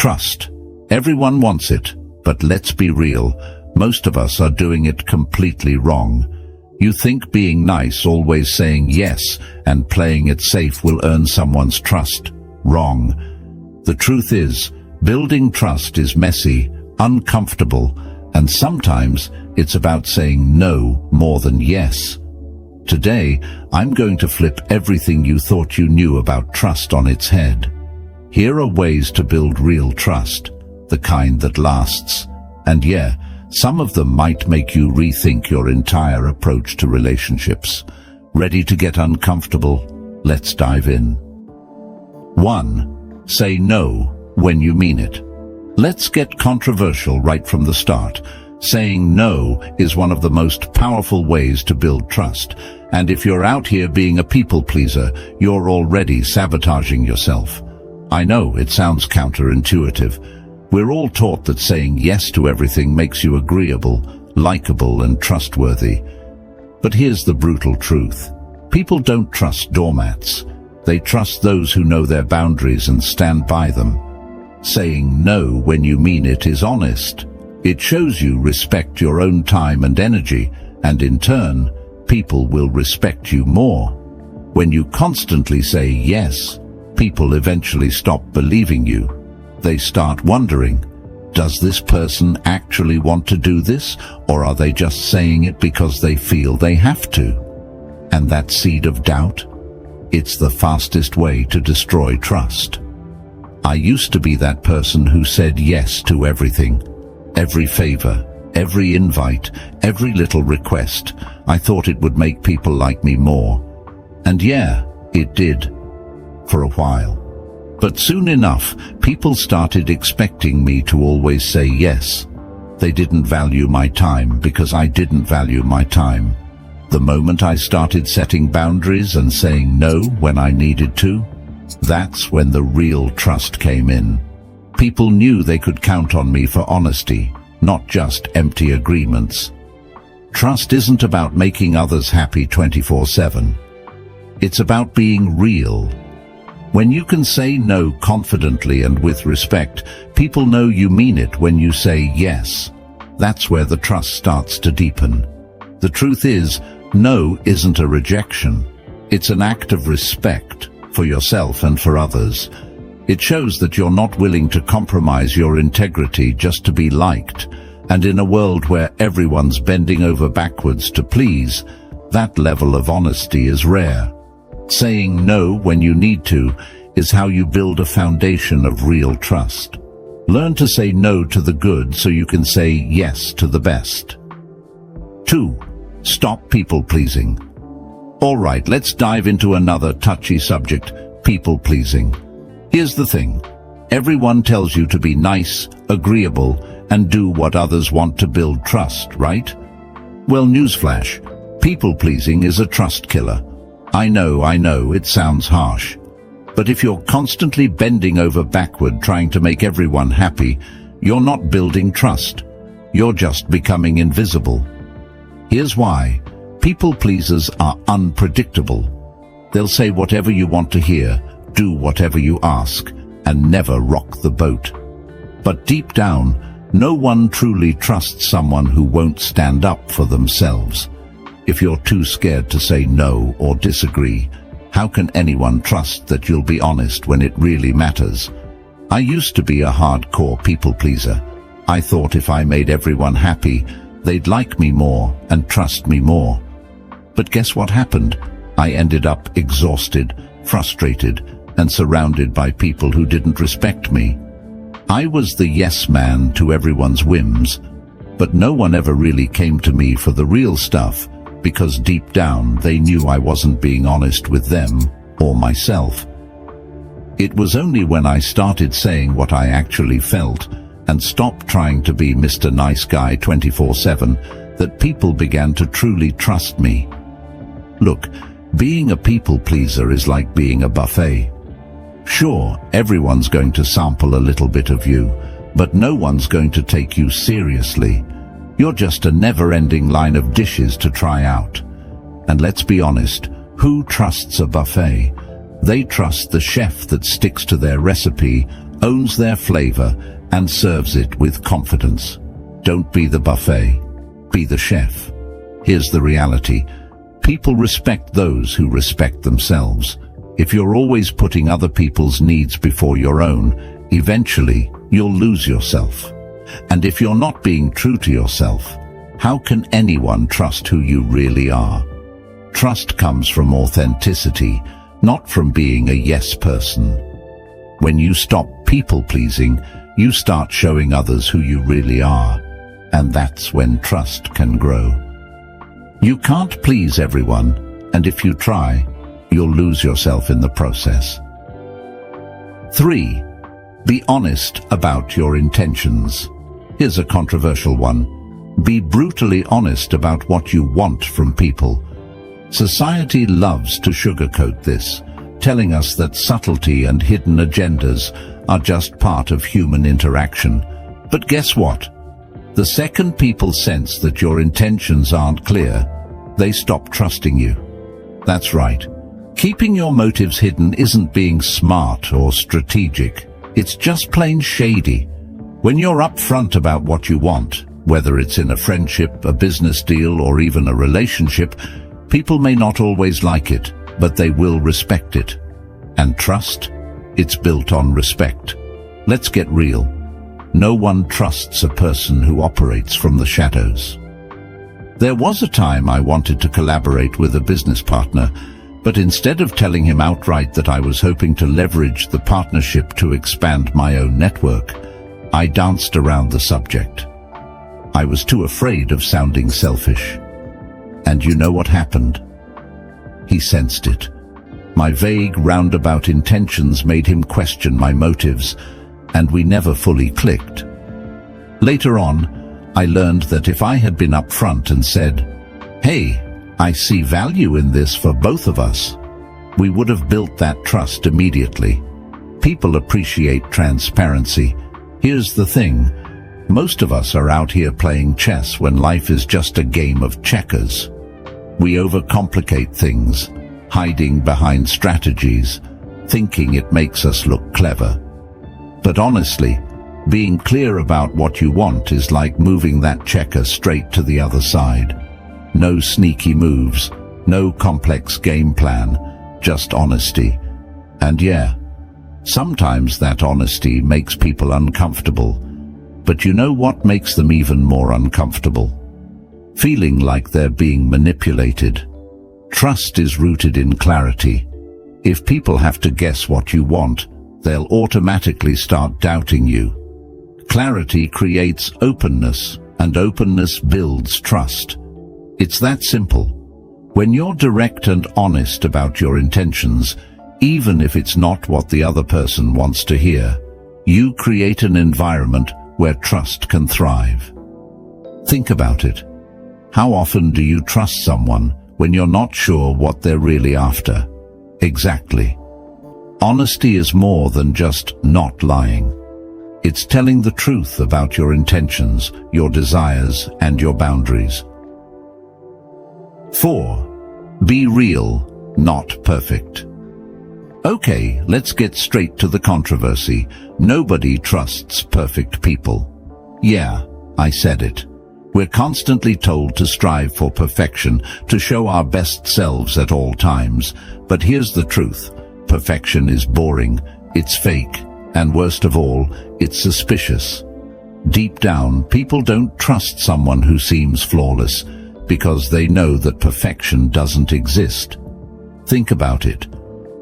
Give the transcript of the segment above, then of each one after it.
Trust. Everyone wants it, but let's be real, most of us are doing it completely wrong. You think being nice, always saying yes, and playing it safe will earn someone's trust. Wrong. The truth is, building trust is messy, uncomfortable, and sometimes it's about saying no more than yes. Today, I'm going to flip everything you thought you knew about trust on its head. Here are ways to build real trust, the kind that lasts. And yeah, some of them might make you rethink your entire approach to relationships. Ready to get uncomfortable? Let's dive in. 1. Say no when you mean it. Let's get controversial right from the start. Saying no is one of the most powerful ways to build trust. And if you're out here being a people pleaser, you're already sabotaging yourself. I know it sounds counterintuitive. We're all taught that saying yes to everything makes you agreeable, likable, and trustworthy. But here's the brutal truth. People don't trust doormats. They trust those who know their boundaries and stand by them. Saying no when you mean it is honest. It shows you respect your own time and energy, and in turn, people will respect you more. When you constantly say yes, people eventually stop believing you. They start wondering, does this person actually want to do this, or are they just saying it because they feel they have to? And that seed of doubt? It's the fastest way to destroy trust. I used to be that person who said yes to everything. Every favor, every invite, every little request. I thought it would make people like me more. And yeah, it did. For a while. But soon enough, people started expecting me to always say yes. They didn't value my time because I didn't value my time. The moment I started setting boundaries and saying no when I needed to, that's when the real trust came in. People knew they could count on me for honesty, not just empty agreements. Trust isn't about making others happy 24/7. It's about being real. When you can say no confidently and with respect, people know you mean it when you say yes. That's where the trust starts to deepen. The truth is, no isn't a rejection. It's an act of respect for yourself and for others. It shows that you're not willing to compromise your integrity just to be liked. And in a world where everyone's bending over backwards to please, that level of honesty is rare. Saying no when you need to is how you build a foundation of real trust. Learn to say no to the good so you can say yes to the best. 2. Stop people-pleasing. All right, let's dive into another touchy subject, people-pleasing. Here's the thing. Everyone tells you to be nice, agreeable, and do what others want to build trust, right? Well, newsflash, people-pleasing is a trust killer. I know, it sounds harsh. But if you're constantly bending over backward trying to make everyone happy, you're not building trust. You're just becoming invisible. Here's why. People-pleasers are unpredictable. They'll say whatever you want to hear, do whatever you ask, and never rock the boat. But deep down, no one truly trusts someone who won't stand up for themselves. If you're too scared to say no or disagree, how can anyone trust that you'll be honest when it really matters? I used to be a hardcore people pleaser. I thought if I made everyone happy, they'd like me more and trust me more. But guess what happened? I ended up exhausted, frustrated, and surrounded by people who didn't respect me. I was the yes man to everyone's whims, but no one ever really came to me for the real stuff, because deep down they knew I wasn't being honest with them or myself. It was only when I started saying what I actually felt and stopped trying to be Mr. Nice Guy 24/7 that people began to truly trust me. Look, being a people pleaser is like being a buffet. Sure, everyone's going to sample a little bit of you, but no one's going to take you seriously. You're just a never-ending line of dishes to try out. And let's be honest, who trusts a buffet? They trust the chef that sticks to their recipe, owns their flavor, and serves it with confidence. Don't be the buffet, be the chef. Here's the reality. People respect those who respect themselves. If you're always putting other people's needs before your own, eventually you'll lose yourself. And if you're not being true to yourself, how can anyone trust who you really are? Trust comes from authenticity, not from being a yes person. When you stop people-pleasing, you start showing others who you really are, and that's when trust can grow. You can't please everyone, and if you try, you'll lose yourself in the process. 3. Be honest about your intentions. Here's a controversial one. Be brutally honest about what you want from people. Society loves to sugarcoat this, telling us that subtlety and hidden agendas are just part of human interaction. But guess what? The second people sense that your intentions aren't clear, they stop trusting you. That's right. Keeping your motives hidden isn't being smart or strategic. It's just plain shady. When you're upfront about what you want, whether it's in a friendship, a business deal, or even a relationship, people may not always like it, but they will respect it. And trust? It's built on respect. Let's get real. No one trusts a person who operates from the shadows. There was a time I wanted to collaborate with a business partner, but instead of telling him outright that I was hoping to leverage the partnership to expand my own network, I danced around the subject. I was too afraid of sounding selfish. And you know what happened? He sensed it. My vague, roundabout intentions made him question my motives, and we never fully clicked. Later on, I learned that if I had been upfront and said, "Hey, I see value in this for both of us," we would have built that trust immediately. People appreciate transparency. Here's the thing. Most of us are out here playing chess when life is just a game of checkers. We overcomplicate things, hiding behind strategies, thinking it makes us look clever. But honestly, being clear about what you want is like moving that checker straight to the other side. No sneaky moves, no complex game plan, just honesty. And yeah, sometimes that honesty makes people uncomfortable. But you know what makes them even more uncomfortable? Feeling like they're being manipulated. Trust is rooted in clarity. If people have to guess what you want, they'll automatically start doubting you. Clarity creates openness, and openness builds trust. It's that simple. When you're direct and honest about your intentions, even if it's not what the other person wants to hear, you create an environment where trust can thrive. Think about it. How often do you trust someone when you're not sure what they're really after? Exactly. Honesty is more than just not lying. It's telling the truth about your intentions, your desires, and your boundaries. 4. Be real, not perfect. Okay, let's get straight to the controversy. Nobody trusts perfect people. Yeah, I said it. We're constantly told to strive for perfection, to show our best selves at all times. But here's the truth. Perfection is boring, it's fake, and worst of all, it's suspicious. Deep down, people don't trust someone who seems flawless, because they know that perfection doesn't exist. Think about it.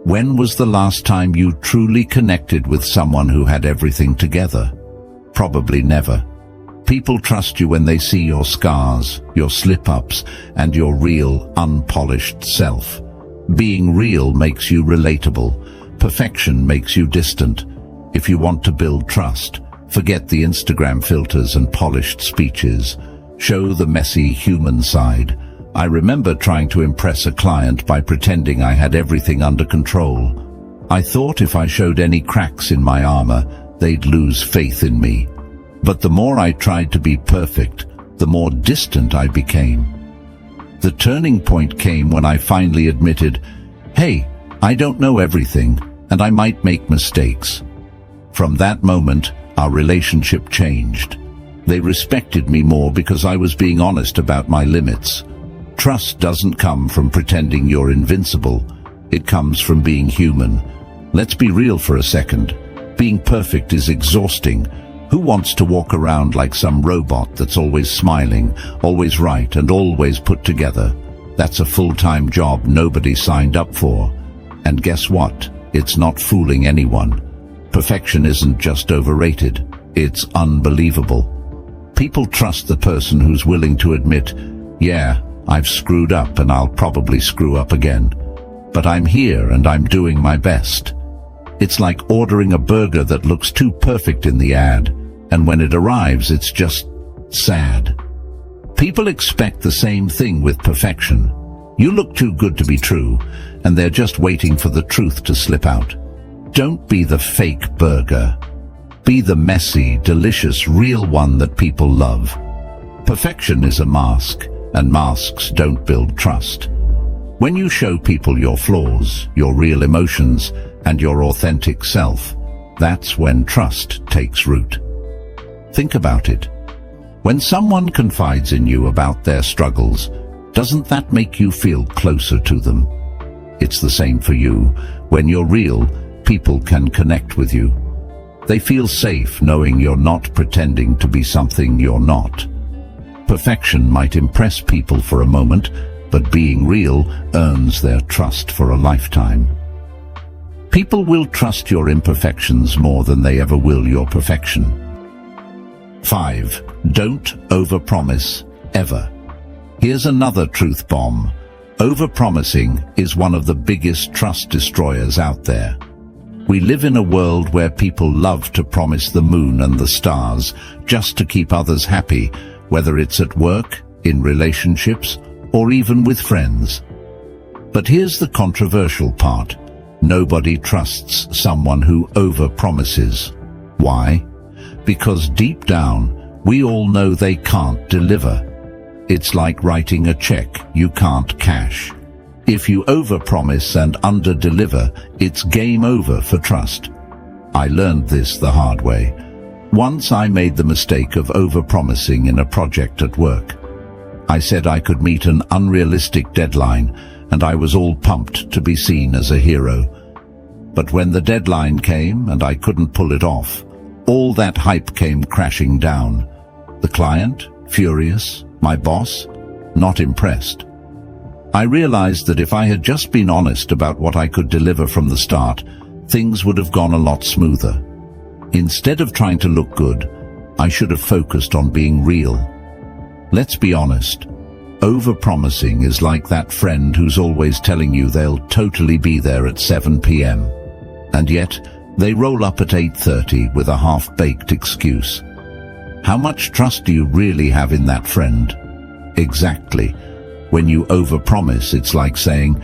When was the last time you truly connected with someone who had everything together? Probably never. People trust you when they see your scars, your slip-ups, and your real, unpolished self. Being real makes you relatable. Perfection makes you distant. If you want to build trust, forget the Instagram filters and polished speeches. Show the messy human side. I remember trying to impress a client by pretending I had everything under control. I thought if I showed any cracks in my armor, they'd lose faith in me. But the more I tried to be perfect, the more distant I became. The turning point came when I finally admitted, "Hey, I don't know everything, and I might make mistakes." From that moment, our relationship changed. They respected me more because I was being honest about my limits. Trust doesn't come from pretending you're invincible. It comes from being human. Let's be real for a second. Being perfect is exhausting. Who wants to walk around like some robot that's always smiling, always right, and always put together? That's a full-time job nobody signed up for. And guess what? It's not fooling anyone. Perfection isn't just overrated, it's unbelievable. People trust the person who's willing to admit, yeah, I've screwed up and I'll probably screw up again. But I'm here and I'm doing my best. It's like ordering a burger that looks too perfect in the ad, and when it arrives, it's just sad. People expect the same thing with perfection. You look too good to be true, and they're just waiting for the truth to slip out. Don't be the fake burger. Be the messy, delicious, real one that people love. Perfection is a mask, and masks don't build trust. When you show people your flaws, your real emotions, and your authentic self, that's when trust takes root. Think about it. When someone confides in you about their struggles, doesn't that make you feel closer to them? It's the same for you. When you're real, people can connect with you. They feel safe knowing you're not pretending to be something you're not. Perfection might impress people for a moment, but being real earns their trust for a lifetime. People will trust your imperfections more than they ever will your perfection. 5. Don't overpromise, ever. Here's another truth bomb. Overpromising is one of the biggest trust destroyers out there. We live in a world where people love to promise the moon and the stars just to keep others happy, whether it's at work, in relationships, or even with friends. But here's the controversial part. Nobody trusts someone who overpromises. Why? Because deep down, we all know they can't deliver. It's like writing a check you can't cash. If you overpromise and underdeliver, it's game over for trust. I learned this the hard way. Once I made the mistake of overpromising in a project at work. I said I could meet an unrealistic deadline, and I was all pumped to be seen as a hero. But when the deadline came and I couldn't pull it off, all that hype came crashing down. The client, furious. My boss, not impressed. I realized that if I had just been honest about what I could deliver from the start, things would have gone a lot smoother. Instead of trying to look good, I should have focused on being real. Let's be honest. Overpromising is like that friend who's always telling you they'll totally be there at 7 p.m. And yet, they roll up at 8:30 with a half-baked excuse. How much trust do you really have in that friend? Exactly. When you overpromise, it's like saying,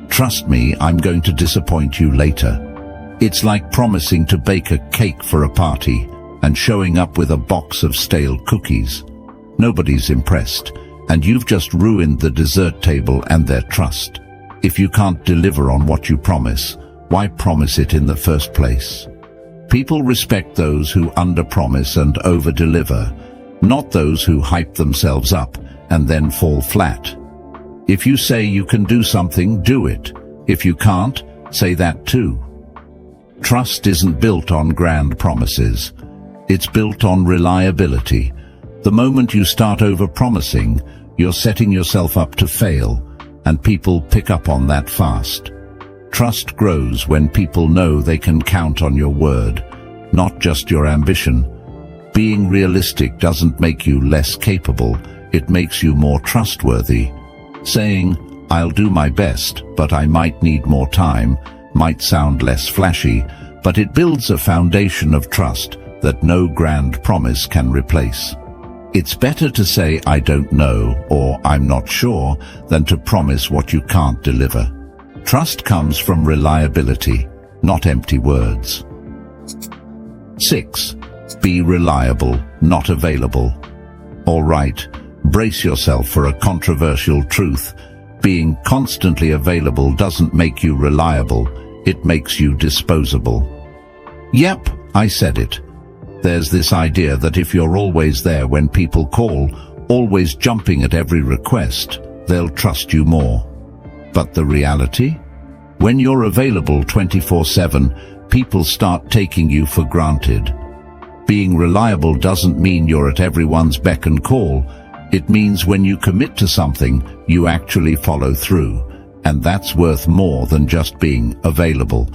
"Trust me, I'm going to disappoint you later." It's like promising to bake a cake for a party and showing up with a box of stale cookies. Nobody's impressed, and you've just ruined the dessert table and their trust. If you can't deliver on what you promise, why promise it in the first place? People respect those who underpromise and overdeliver, not those who hype themselves up and then fall flat. If you say you can do something, do it. If you can't, say that too. Trust isn't built on grand promises. It's built on reliability. The moment you start overpromising, you're setting yourself up to fail, and people pick up on that fast. Trust grows when people know they can count on your word, not just your ambition. Being realistic doesn't make you less capable, it makes you more trustworthy. Saying, "I'll do my best, but I might need more time," might sound less flashy, but it builds a foundation of trust that no grand promise can replace. It's better to say "I don't know" or "I'm not sure" than to promise what you can't deliver. Trust comes from reliability, not empty words. 6. Be reliable, not available. All right, brace yourself for a controversial truth. Being constantly available doesn't make you reliable, it makes you disposable. Yep, I said it. There's this idea that if you're always there when people call, always jumping at every request, they'll trust you more. But the reality? When you're available 24/7, people start taking you for granted. Being reliable doesn't mean you're at everyone's beck and call. It means when you commit to something, you actually follow through. And that's worth more than just being available.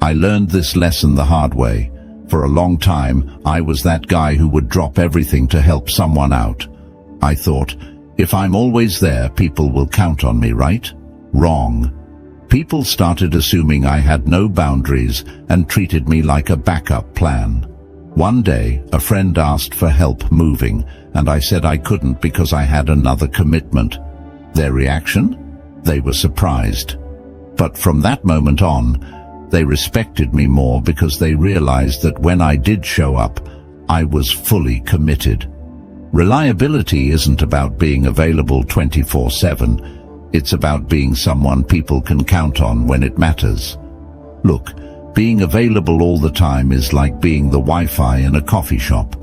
I learned this lesson the hard way. For a long time, I was that guy who would drop everything to help someone out. I thought, if I'm always there, people will count on me, right? Wrong. People started assuming I had no boundaries and treated me like a backup plan. One day, a friend asked for help moving, and I said I couldn't because I had another commitment. Their reaction? They were surprised. But from that moment on, they respected me more because they realized that when I did show up, I was fully committed. Reliability isn't about being available 24/7. It's about being someone people can count on when it matters. Look, being available all the time is like being the Wi-Fi in a coffee shop.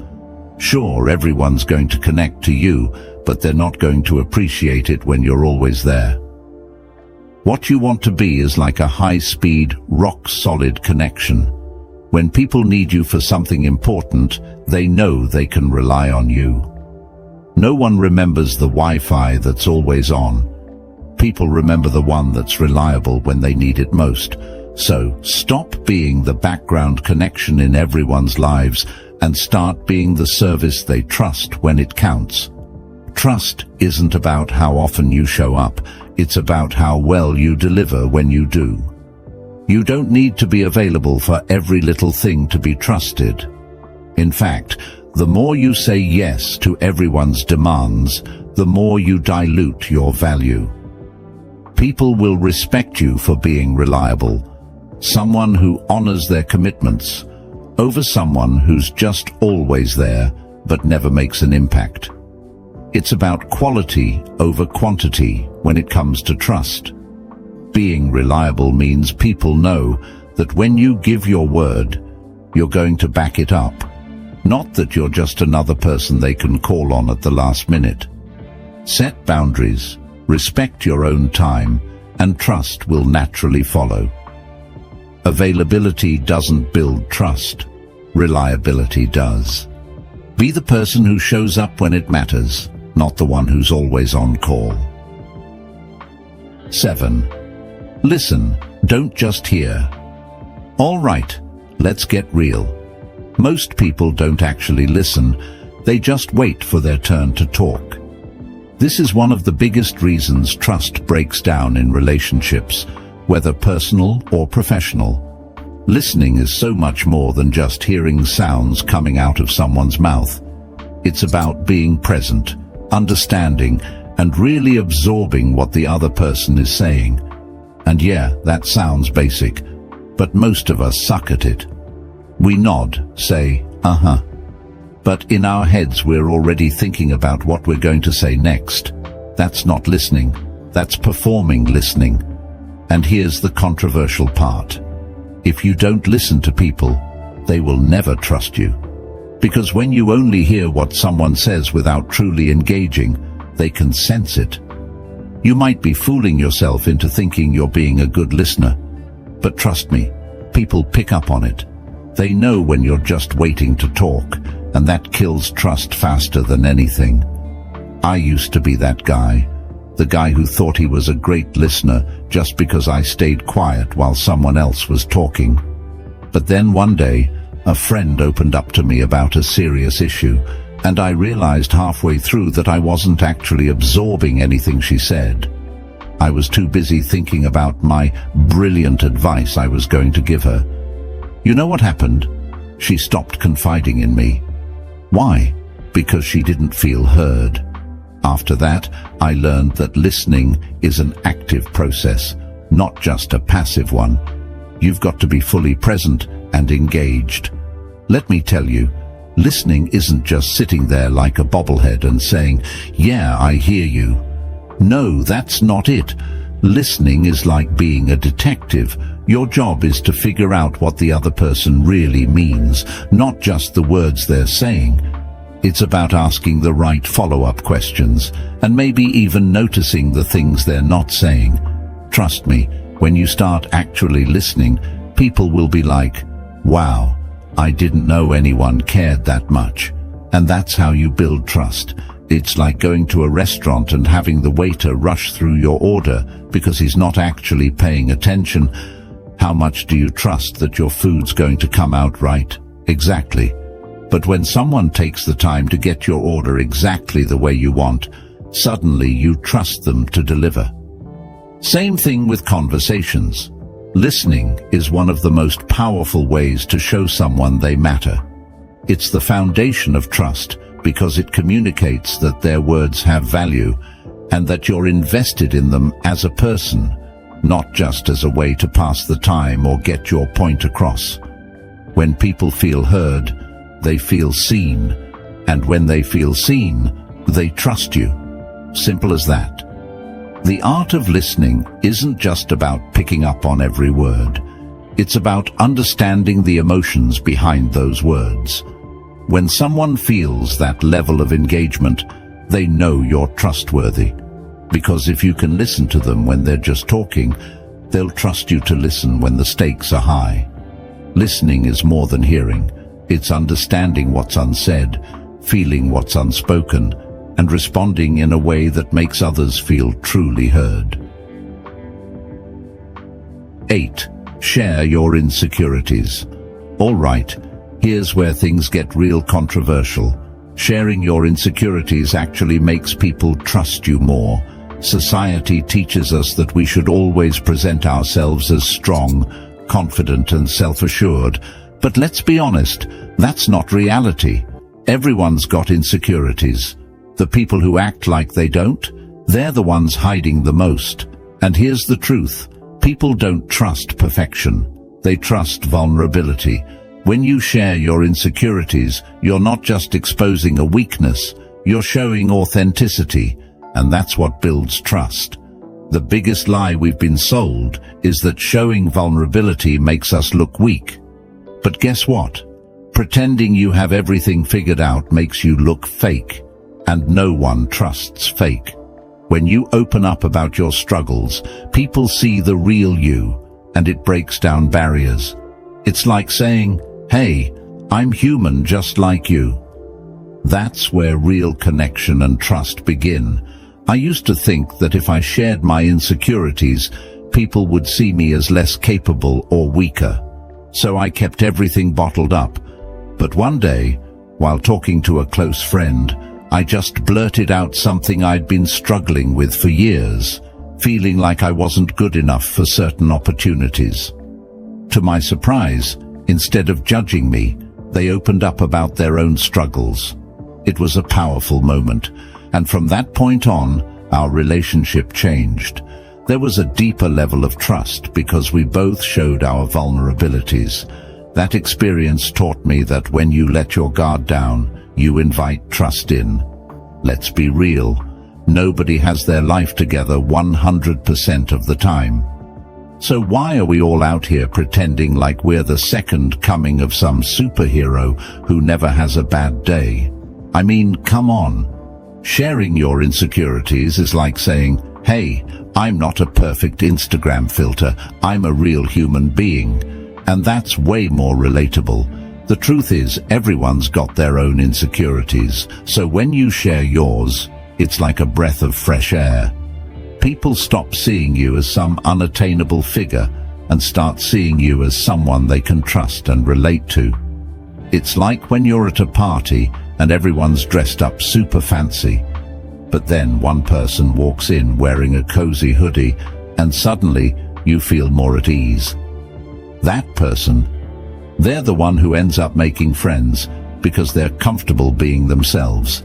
Sure, everyone's going to connect to you, but they're not going to appreciate it when you're always there. What you want to be is like a high-speed, rock-solid connection. When people need you for something important, they know they can rely on you. No one remembers the Wi-Fi that's always on. People remember the one that's reliable when they need it most. So stop being the background connection in everyone's lives and start being the service they trust when it counts. Trust isn't about how often you show up. It's about how well you deliver when you do. You don't need to be available for every little thing to be trusted. In fact, the more you say yes to everyone's demands, the more you dilute your value. People will respect you for being reliable, someone who honors their commitments, over someone who's just always there but never makes an impact. It's about quality over quantity when it comes to trust. Being reliable means people know that when you give your word, you're going to back it up, not that you're just another person they can call on at the last minute. Set boundaries, respect your own time, and trust will naturally follow. Availability doesn't build trust. Reliability does. Be the person who shows up when it matters, not the one who's always on call. 7. Listen, don't just hear. All right, let's get real. Most people don't actually listen, they just wait for their turn to talk. This is one of the biggest reasons trust breaks down in relationships, whether personal or professional. Listening is so much more than just hearing sounds coming out of someone's mouth. It's about being present, understanding, and really absorbing what the other person is saying. And yeah, that sounds basic, but most of us suck at it. We nod, say, uh-huh. But in our heads we're already thinking about what we're going to say next. That's not listening, that's performing listening. And here's the controversial part. If you don't listen to people, they will never trust you. Because when you only hear what someone says without truly engaging, they can sense it. You might be fooling yourself into thinking you're being a good listener. But trust me, people pick up on it. They know when you're just waiting to talk, and that kills trust faster than anything. I used to be that guy, the guy who thought he was a great listener just because I stayed quiet while someone else was talking. But then one day, a friend opened up to me about a serious issue, and I realized halfway through that I wasn't actually absorbing anything she said. I was too busy thinking about my brilliant advice I was going to give her. You know what happened? She stopped confiding in me. Why? Because she didn't feel heard. After that, I learned that listening is an active process, not just a passive one. You've got to be fully present and engaged. Let me tell you, listening isn't just sitting there like a bobblehead and saying, "Yeah, I hear you." No, that's not it. Listening is like being a detective. Your job is to figure out what the other person really means, not just the words they're saying. It's about asking the right follow-up questions, and maybe even noticing the things they're not saying. Trust me, when you start actually listening, people will be like, "Wow, I didn't know anyone cared that much." And that's how you build trust. It's like going to a restaurant and having the waiter rush through your order because he's not actually paying attention. How much do you trust that your food's going to come out right? Exactly. But when someone takes the time to get your order exactly the way you want, suddenly you trust them to deliver. Same thing with conversations. Listening is one of the most powerful ways to show someone they matter. It's the foundation of trust because it communicates that their words have value and that you're invested in them as a person, not just as a way to pass the time or get your point across. When people feel heard, they feel seen, and when they feel seen, they trust you. Simple as that. The art of listening isn't just about picking up on every word. It's about understanding the emotions behind those words. When someone feels that level of engagement, they know you're trustworthy. Because if you can listen to them when they're just talking, they'll trust you to listen when the stakes are high. Listening is more than hearing. It's understanding what's unsaid, feeling what's unspoken, and responding in a way that makes others feel truly heard. 8. Share your insecurities. All right, here's where things get real controversial. Sharing your insecurities actually makes people trust you more. Society teaches us that we should always present ourselves as strong, confident, and self-assured. But let's be honest, that's not reality. Everyone's got insecurities. The people who act like they don't, they're the ones hiding the most. And here's the truth. People don't trust perfection. They trust vulnerability. When you share your insecurities, you're not just exposing a weakness, you're showing authenticity, and that's what builds trust. The biggest lie we've been sold is that showing vulnerability makes us look weak. But guess what? Pretending you have everything figured out makes you look fake. And no one trusts fake. When you open up about your struggles, people see the real you, and it breaks down barriers. It's like saying, "Hey, I'm human just like you." That's where real connection and trust begin. I used to think that if I shared my insecurities, people would see me as less capable or weaker. So I kept everything bottled up. But one day, while talking to a close friend, I just blurted out something I'd been struggling with for years, feeling like I wasn't good enough for certain opportunities. To my surprise, instead of judging me, they opened up about their own struggles. It was a powerful moment, and from that point on, our relationship changed. There was a deeper level of trust because we both showed our vulnerabilities. That experience taught me that when you let your guard down, you invite trust in. Let's be real. Nobody has their life together 100% of the time. So why are we all out here pretending like we're the second coming of some superhero who never has a bad day? I mean, come on. Sharing your insecurities is like saying, "Hey, I'm not a perfect Instagram filter. I'm a real human being." And that's way more relatable. The truth is, everyone's got their own insecurities, so when you share yours, it's like a breath of fresh air. People stop seeing you as some unattainable figure and start seeing you as someone they can trust and relate to. It's like when you're at a party and everyone's dressed up super fancy, but then one person walks in wearing a cozy hoodie and suddenly you feel more at ease. That person, they're the one who ends up making friends because they're comfortable being themselves.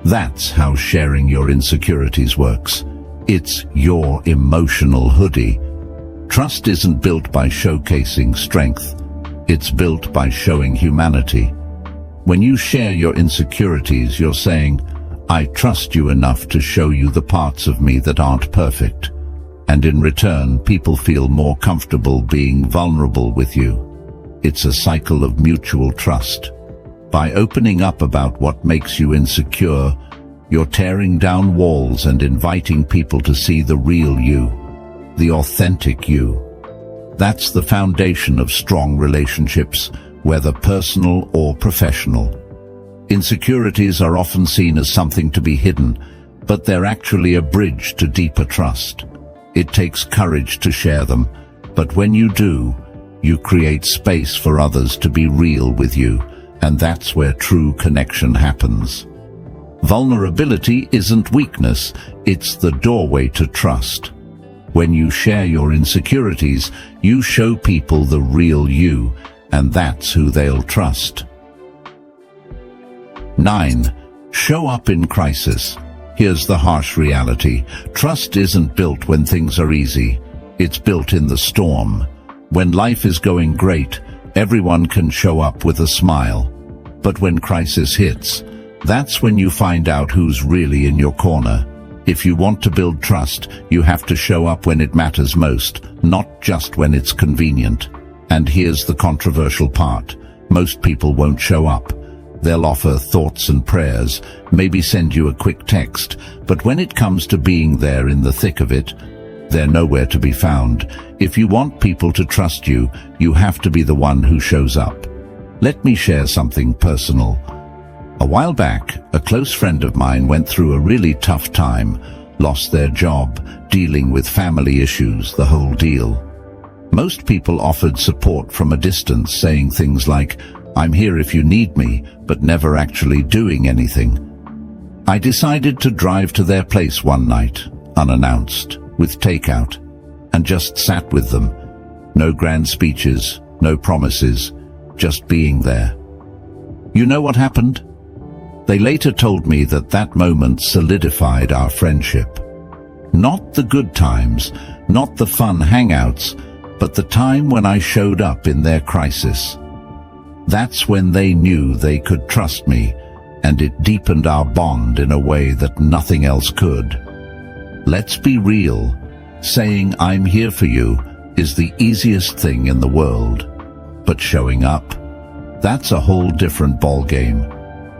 That's how sharing your insecurities works. It's your emotional hoodie. Trust isn't built by showcasing strength. It's built by showing humanity. When you share your insecurities, you're saying, "I trust you enough to show you the parts of me that aren't perfect." and in return, people feel more comfortable being vulnerable with you. It's a cycle of mutual trust. By opening up about what makes you insecure, you're tearing down walls and inviting people to see the real you, the authentic you. That's the foundation of strong relationships, whether personal or professional. Insecurities are often seen as something to be hidden, but they're actually a bridge to deeper trust. It takes courage to share them, but when you do, you create space for others to be real with you, and that's where true connection happens. Vulnerability isn't weakness, it's the doorway to trust. When you share your insecurities, you show people the real you, and that's who they'll trust. 9. Show up in crisis. Here's the harsh reality. Trust isn't built when things are easy. It's built in the storm. When life is going great, everyone can show up with a smile. But when crisis hits, that's when you find out who's really in your corner. If you want to build trust, you have to show up when it matters most, not just when it's convenient. And here's the controversial part. Most people won't show up. They'll offer thoughts and prayers, maybe send you a quick text, but when it comes to being there in the thick of it, they're nowhere to be found. If you want people to trust you, you have to be the one who shows up. Let me share something personal. A while back, a close friend of mine went through a really tough time, lost their job, dealing with family issues, the whole deal. Most people offered support from a distance, saying things like, "I'm here if you need me," but never actually doing anything. I decided to drive to their place one night, unannounced, with takeout, and just sat with them. No grand speeches, no promises, just being there. You know what happened? They later told me that that moment solidified our friendship. Not the good times, not the fun hangouts, but the time when I showed up in their crisis. That's when they knew they could trust me, and it deepened our bond in a way that nothing else could. Let's be real. Saying "I'm here for you" is the easiest thing in the world. But showing up, that's a whole different ballgame.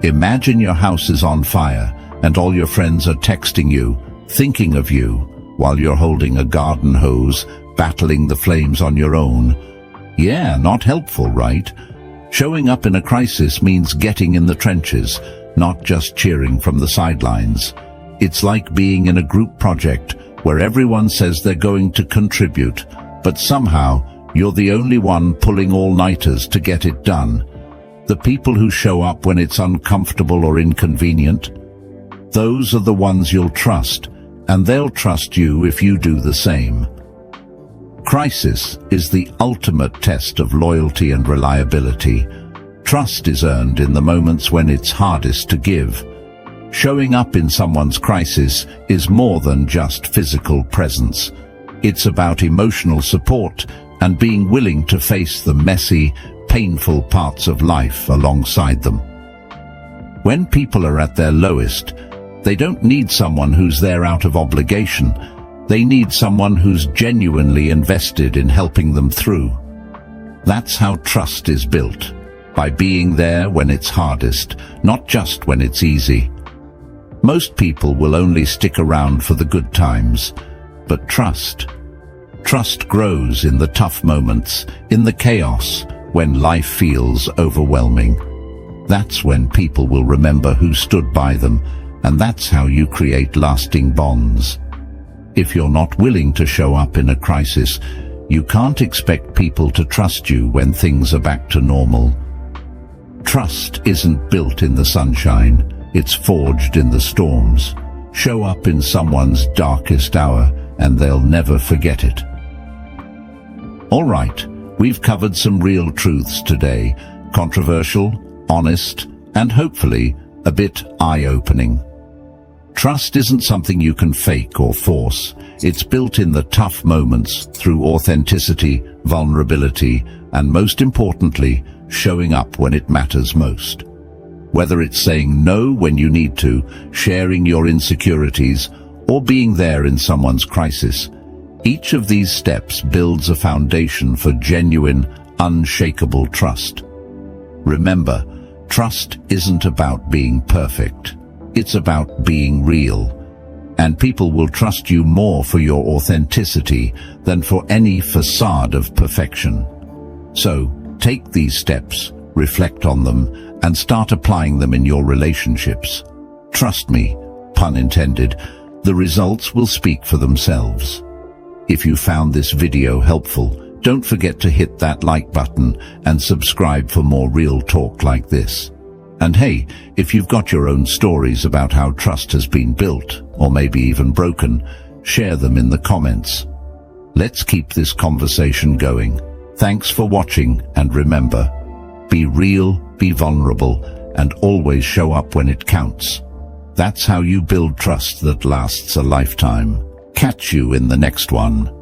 Imagine your house is on fire and all your friends are texting you, thinking of you, while you're holding a garden hose, battling the flames on your own. Yeah, not helpful, right? Showing up in a crisis means getting in the trenches, not just cheering from the sidelines. It's like being in a group project where everyone says they're going to contribute, but somehow you're the only one pulling all-nighters to get it done. The people who show up when it's uncomfortable or inconvenient, those are the ones you'll trust, and they'll trust you if you do the same. Crisis is the ultimate test of loyalty and reliability. Trust is earned in the moments when it's hardest to give. Showing up in someone's crisis is more than just physical presence. It's about emotional support and being willing to face the messy, painful parts of life alongside them. When people are at their lowest, they don't need someone who's there out of obligation. They need someone who's genuinely invested in helping them through. That's how trust is built, by being there when it's hardest, not just when it's easy. Most people will only stick around for the good times, but trust grows in the tough moments, in the chaos, when life feels overwhelming. That's when people will remember who stood by them, and that's how you create lasting bonds. If you're not willing to show up in a crisis, you can't expect people to trust you when things are back to normal. Trust isn't built in the sunshine, it's forged in the storms. Show up in someone's darkest hour, and they'll never forget it. All right, we've covered some real truths today, controversial, honest, and hopefully a bit eye-opening. Trust isn't something you can fake or force. It's built in the tough moments through authenticity, vulnerability, and most importantly, showing up when it matters most. Whether it's saying no when you need to, sharing your insecurities, or being there in someone's crisis, Each of these steps builds a foundation for genuine, unshakable trust. Remember, trust isn't about being perfect. It's about being real. And people will trust you more for your authenticity than for any facade of perfection. So, take these steps, reflect on them, and start applying them in your relationships. Trust me, pun intended, the results will speak for themselves. If you found this video helpful, don't forget to hit that like button and subscribe for more real talk like this. And hey, if you've got your own stories about how trust has been built, or maybe even broken, share them in the comments. Let's keep this conversation going. Thanks for watching, and remember, be real, be vulnerable, and always show up when it counts. That's how you build trust that lasts a lifetime. Catch you in the next one.